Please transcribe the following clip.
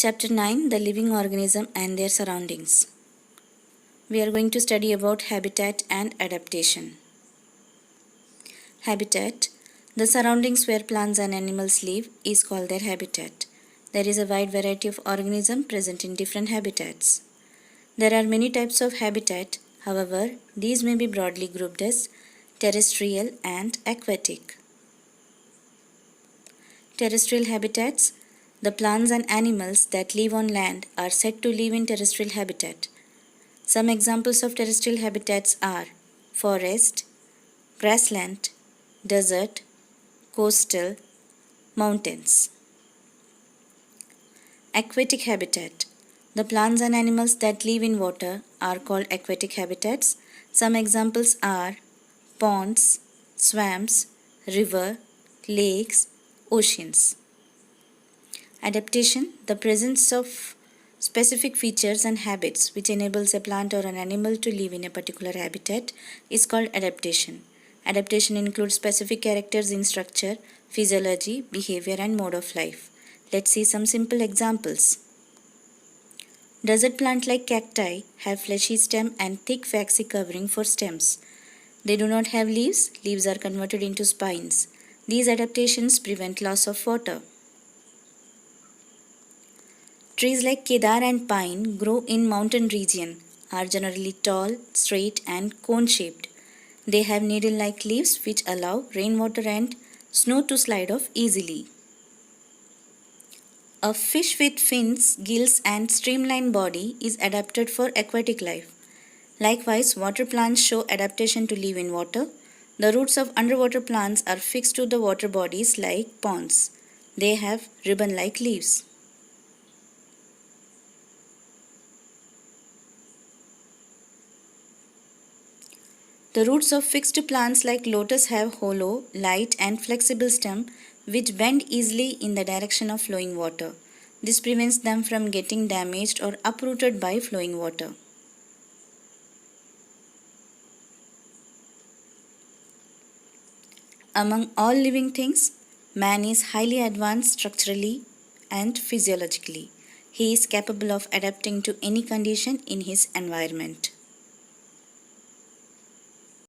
Chapter 9: The Living Organism and Their Surroundings. We are going to study about habitat and adaptation. Habitat: the surroundings where plants and animals live is called their habitat. There is a wide variety of organisms present in different habitats. There are many types of habitat, however, these may be broadly grouped as terrestrial and aquatic. Terrestrial habitats: the plants and animals that live on land are said to live in terrestrial habitat. Some examples of terrestrial habitats are forest, grassland, desert, coastal, mountains. Aquatic habitat: the plants and animals that live in water are called aquatic habitats. Some examples are ponds, swamps, river, lakes, oceans. Adaptation: the presence of specific features and habits which enables a plant or an animal to live in a particular habitat is called adaptation. Adaptation includes specific characters in structure, physiology, behavior, and mode of life. Let's see some simple examples. Desert plant like cacti have fleshy stem and thick waxy covering for stems. They do not have leaves. Leaves are converted into spines. These adaptations prevent loss of water. Trees like kedar and pine grow in mountain region, are generally tall, straight and cone-shaped. They have needle-like leaves which allow rainwater and snow to slide off easily. A fish with fins, gills and streamlined body is adapted for aquatic life. Likewise, water plants show adaptation to live in water. The roots of underwater plants are fixed to the water bodies like ponds. They have ribbon-like leaves. The roots of fixed plants like lotus have hollow, light and flexible stem which bend easily in the direction of flowing water. This prevents them from getting damaged or uprooted by flowing water. Among all living things, man is highly advanced structurally and physiologically. He is capable of adapting to any condition in his environment.